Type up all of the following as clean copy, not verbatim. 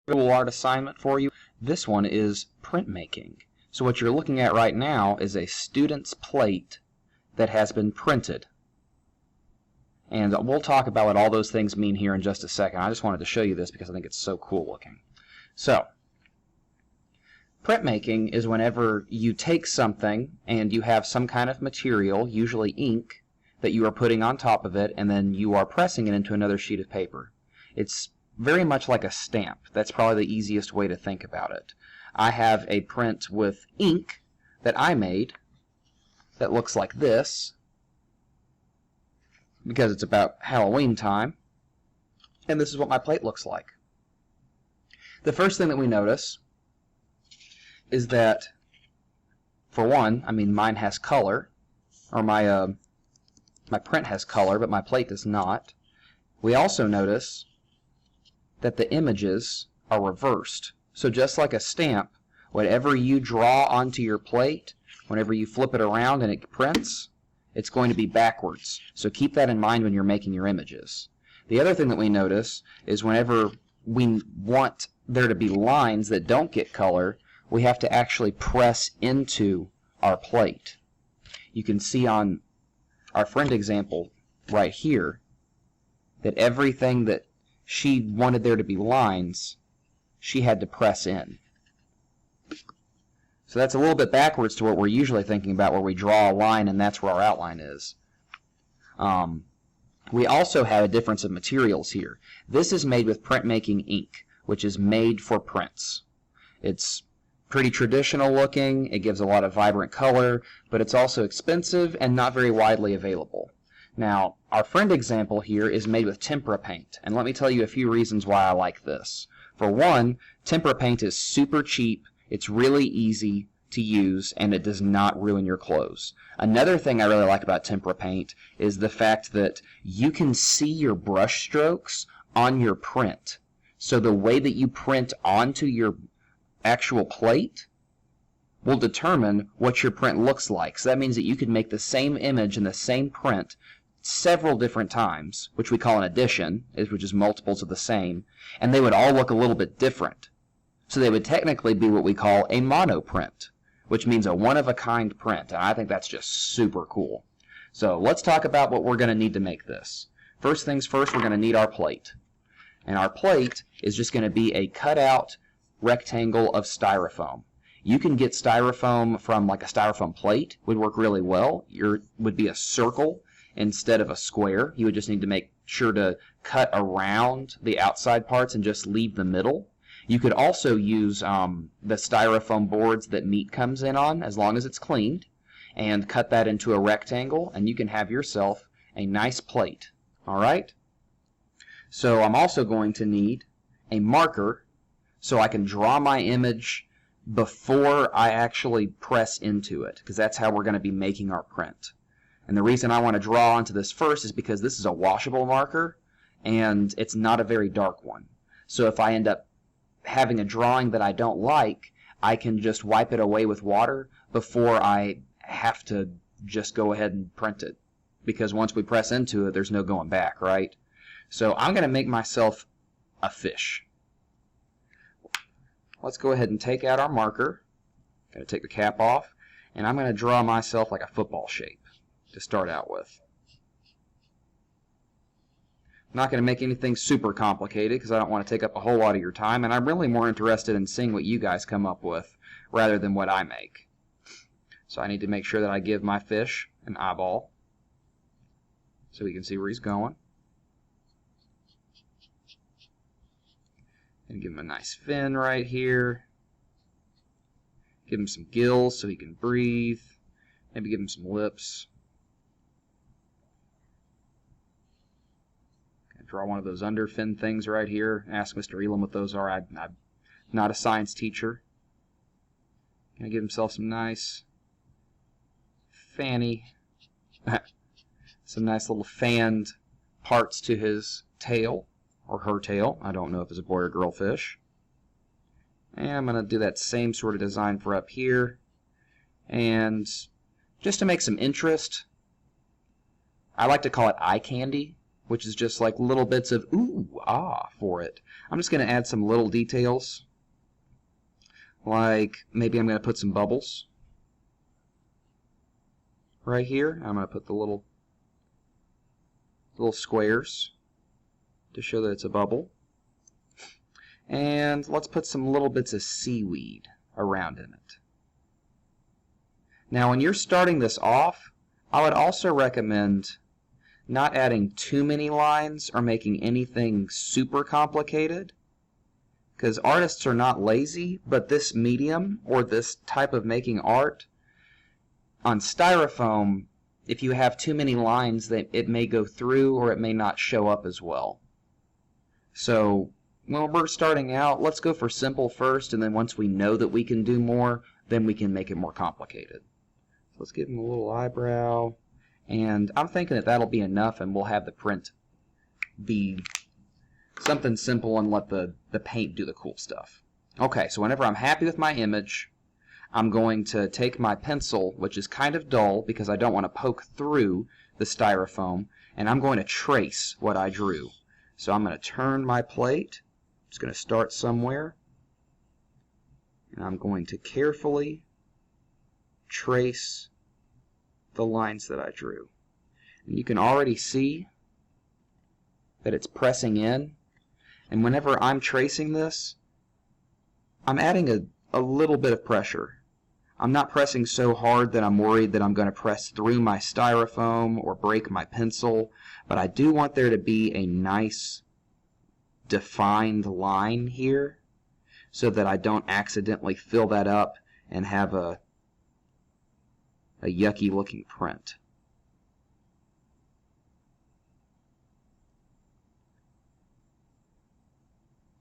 visual art assignment for you. This one is printmaking. So what you're looking at right now is a student's plate that has been printed. And we'll talk about what all those things mean here in just a second. I just wanted to show you this because I think it's so cool looking. So, printmaking is whenever you take something and you have some kind of material, usually ink, that you are putting on top of it, and then you are pressing it into another sheet of paper. It's very much like a stamp. That's probably the easiest way to think about it. I have a print with ink that I made that looks like this, because it's about Halloween time, and this is what my plate looks like. The first thing that we notice is that, for one, mine has color, or my print has color, but my plate does not. We also notice that the images are reversed. So just like a stamp, whatever you draw onto your plate, whenever you flip it around and it prints, it's going to be backwards. So keep that in mind when you're making your images. The other thing that we notice is whenever we want there to be lines that don't get color, we have to actually press into our plate. You can see on our friend example right here that everything that she wanted there to be lines, she had to press in. So that's a little bit backwards to what we're usually thinking about, where we draw a line and that's where our outline is. We also have a difference of materials here. This is made with printmaking ink, which is made for prints. It's pretty traditional looking, it gives a lot of vibrant color, but it's also expensive and not very widely available. Now, our friend example here is made with tempera paint, and let me tell you a few reasons why I like this. For one, tempera paint is super cheap, it's really easy to use, and it does not ruin your clothes. Another thing I really like about tempera paint is the fact that you can see your brush strokes on your print. So the way that you print onto your actual plate will determine what your print looks like. So that means that you could make the same image in the same print several different times, which we call an addition, which is multiples of the same, and they would all look a little bit different. So they would technically be what we call a monoprint, which means a one-of-a-kind print, and I think that's just super cool. So let's talk about what we're going to need to make this. First things first, we're going to need our plate. And our plate is just going to be a cutout rectangle of styrofoam. You can get styrofoam from like a styrofoam plate, would work really well. Would be a circle instead of a square. You would just need to make sure to cut around the outside parts and just leave the middle. You could also use the styrofoam boards that meat comes in on, as long as it's cleaned, and cut that into a rectangle, and you can have yourself a nice plate. All right? So I'm also going to need a marker so I can draw my image before I actually press into it, because that's how we're going to be making our print. And the reason I want to draw onto this first is because this is a washable marker, and it's not a very dark one. So if I end up having a drawing that I don't like, I can just wipe it away with water before I have to just go ahead and print it. Because once we press into it, there's no going back, right? So I'm going to make myself a fish. Let's go ahead and take out our marker. Got to take the cap off, and I'm going to draw myself like a football shape to start out with. I'm not going to make anything super complicated because I don't want to take up a whole lot of your time, and I'm really more interested in seeing what you guys come up with rather than what I make. So I need to make sure that I give my fish an eyeball so we can see where he's going. And give him a nice fin right here. Give him some gills so he can breathe. Maybe give him some lips. Draw one of those underfin things right here. Ask Mr. Elam what those are. I'm not a science teacher. Gonna give himself some nice fanny, some nice little fanned parts to his tail, or her tail. I don't know if it's a boy or girl fish. And I'm gonna do that same sort of design for up here. And just to make some interest, I like to call it eye candy. which is just like little bits of ooh, ah for it. I'm just going to add some little details, like maybe I'm going to put some bubbles right here. I'm going to put the little squares to show that it's a bubble. And let's put some little bits of seaweed around in it. Now when you're starting this off, I would also recommend not adding too many lines or making anything super complicated, because artists are not lazy, but this medium or this type of making art on Styrofoam, if you have too many lines, that it may go through or it may not show up as well. So when we're starting out, let's go for simple first, and then once we know that we can do more, then we can make it more complicated. So let's give him a little eyebrow, and I'm thinking that that'll be enough, and we'll have the print be something simple and let the paint do the cool stuff. Okay, so whenever I'm happy with my image, I'm going to take my pencil, which is kind of dull because I don't want to poke through the Styrofoam, and I'm going to trace what I drew. So I'm going to turn my plate. I'm just going to start somewhere, and I'm going to carefully trace the lines that I drew. And you can already see that it's pressing in, and whenever I'm tracing this, I'm adding a little bit of pressure. I'm not pressing so hard that I'm worried that I'm going to press through my Styrofoam or break my pencil, but I do want there to be a nice defined line here so that I don't accidentally fill that up and have a yucky looking print.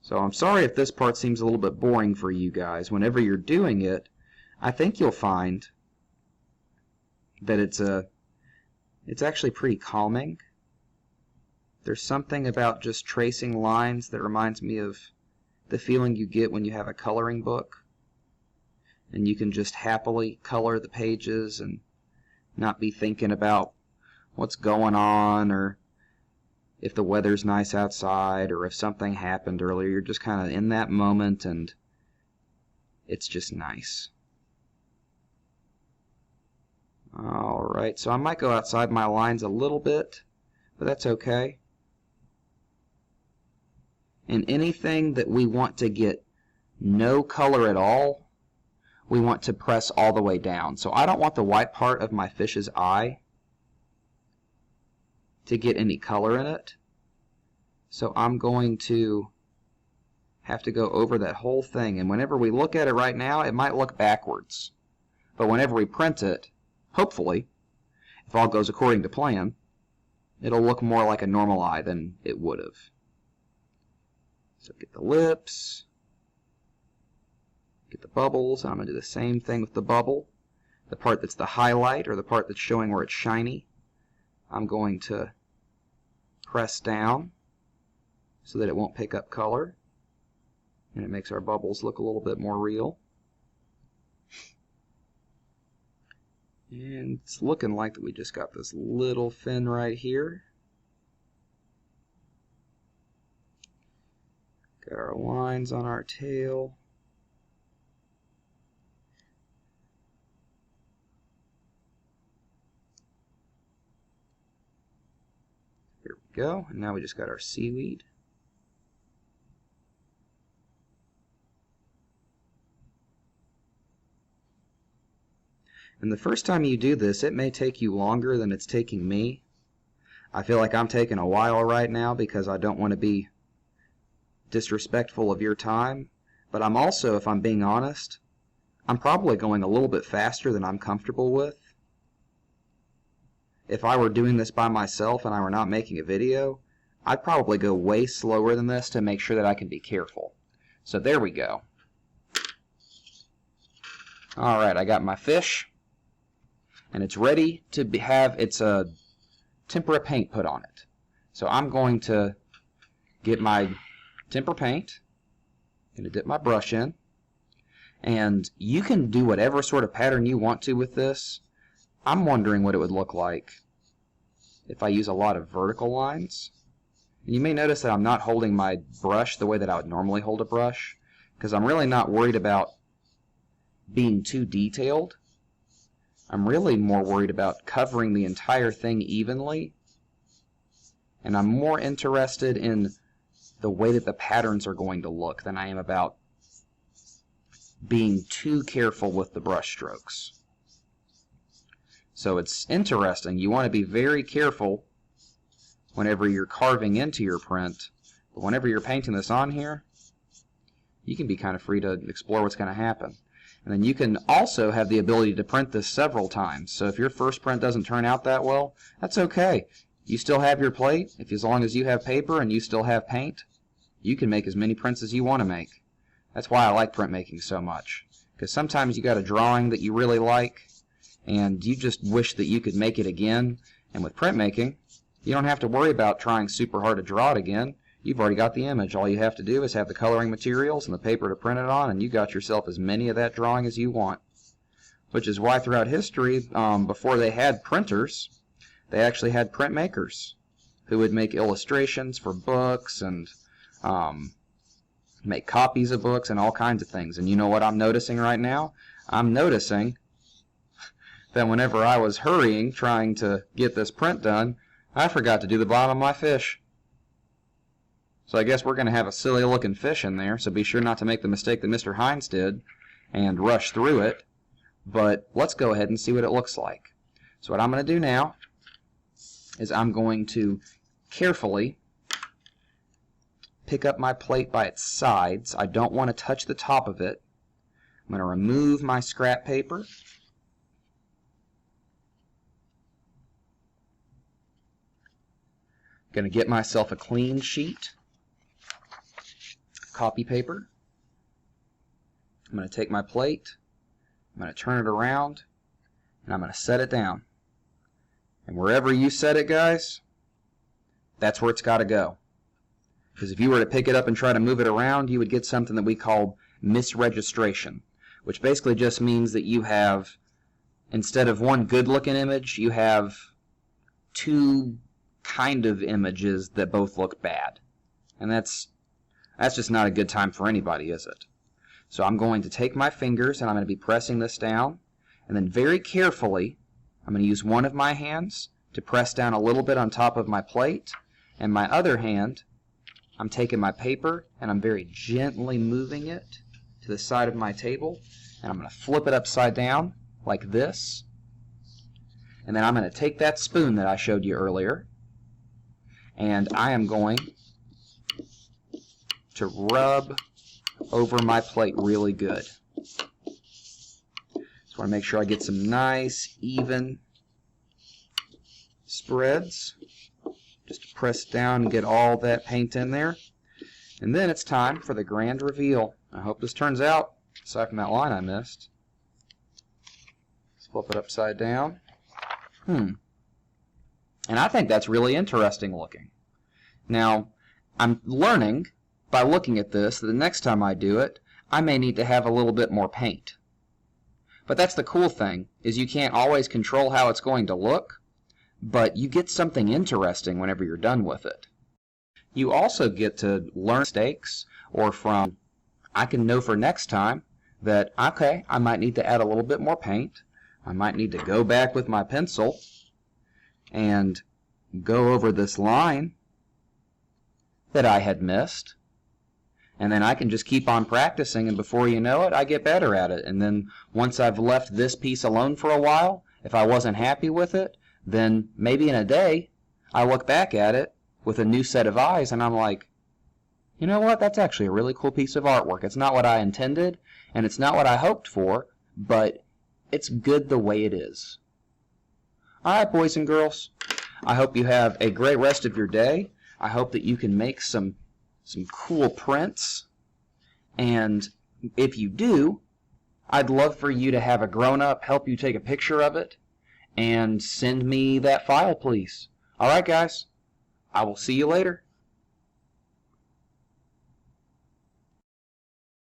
So I'm sorry if this part seems a little bit boring for you guys. Whenever you're doing it, I think you'll find that it's actually pretty calming. There's something about just tracing lines that reminds me of the feeling you get when you have a coloring book and you can just happily color the pages and not be thinking about what's going on, or if the weather's nice outside, or if something happened earlier. You're just kind of in that moment, and it's just nice. Alright, so I might go outside my lines a little bit, but that's okay. And anything that we want to get no color at all, we want to press all the way down. So I don't want the white part of my fish's eye to get any color in it. So I'm going to have to go over that whole thing. And whenever we look at it right now, it might look backwards. But whenever we print it, hopefully, if all goes according to plan, it'll look more like a normal eye than it would have. So get the lips, get the bubbles, and I'm going to do the same thing with the bubble. The part that's the highlight, or the part that's showing where it's shiny, I'm going to press down so that it won't pick up color, and it makes our bubbles look a little bit more real. And it's looking like that we just got this little fin right here. Got our lines on our tail. Here we go. And now we just got our seaweed. And the first time you do this, it may take you longer than it's taking me. I feel like I'm taking a while right now because I don't want to be disrespectful of your time. But I'm also, if I'm being honest, I'm probably going a little bit faster than I'm comfortable with. If I were doing this by myself and I were not making a video, I'd probably go way slower than this to make sure that I can be careful. So there we go. Alright, I got my fish, and it's ready to have its tempera paint put on it. So I'm going to get my tempera paint, I'm going to dip my brush in, and you can do whatever sort of pattern you want to with this. I'm wondering what it would look like if I use a lot of vertical lines. You may notice that I'm not holding my brush the way that I would normally hold a brush, because I'm really not worried about being too detailed. I'm really more worried about covering the entire thing evenly, and I'm more interested in the way that the patterns are going to look than I am about being too careful with the brush strokes. So it's interesting. You want to be very careful whenever you're carving into your print, but whenever you're painting this on here, you can be kind of free to explore what's going to happen. And then you can also have the ability to print this several times. So if your first print doesn't turn out that well, that's okay. You still have your plate. As long as you have paper and you still have paint, you can make as many prints as you want to make. That's why I like printmaking so much. Because sometimes you got a drawing that you really like, and you just wish that you could make it again. And with printmaking, you don't have to worry about trying super hard to draw it again. You've already got the image. All you have to do is have the coloring materials and the paper to print it on, and you got yourself as many of that drawing as you want. Which is why throughout history, before they had printers, they actually had printmakers who would make illustrations for books and make copies of books and all kinds of things. And you know what I'm noticing right now? I'm noticing that whenever I was hurrying trying to get this print done, I forgot to do the bottom of my fish. So I guess we're going to have a silly looking fish in there, so be sure not to make the mistake that Mr. Hines did and rush through it. But let's go ahead and see what it looks like. So what I'm going to do now is I'm going to carefully pick up my plate by its sides. I don't want to touch the top of it. I'm going to remove my scrap paper. I'm going to get myself a clean sheet of copy paper. I'm going to take my plate, I'm going to turn it around, and I'm going to set it down. And wherever you set it, guys, that's where it's got to go. Because if you were to pick it up and try to move it around, you would get something that we call misregistration, which basically just means that you have, instead of one good-looking image, you have two kind of images that both look bad. And that's just not a good time for anybody, is it? So I'm going to take my fingers and I'm going to be pressing this down, and then very carefully I'm going to use one of my hands to press down a little bit on top of my plate, and my other hand I'm taking my paper and I'm very gently moving it to the side of my table, and I'm going to flip it upside down like this, and then I'm going to take that spoon that I showed you earlier and I am going to rub over my plate really good. Just want to make sure I get some nice even spreads. Just press down and get all that paint in there. And then it's time for the grand reveal. I hope this turns out, aside from that line I missed. Let's flip it upside down. And I think that's really interesting looking. Now, I'm learning by looking at this that the next time I do it, I may need to have a little bit more paint. But that's the cool thing, is you can't always control how it's going to look, but you get something interesting whenever you're done with it. You also get to learn mistakes, or from, I can know for next time that, okay, I might need to add a little bit more paint. I might need to go back with my pencil and go over this line that I had missed. And then I can just keep on practicing, and before you know it, I get better at it. And then once I've left this piece alone for a while, if I wasn't happy with it, then maybe in a day, I look back at it with a new set of eyes, and I'm like, you know what, that's actually a really cool piece of artwork. It's not what I intended, and it's not what I hoped for, but it's good the way it is. Alright, boys and girls, I hope you have a great rest of your day. I hope that you can make some cool prints, and if you do, I'd love for you to have a grown-up help you take a picture of it and send me that file, please. Alright, guys, I will see you later.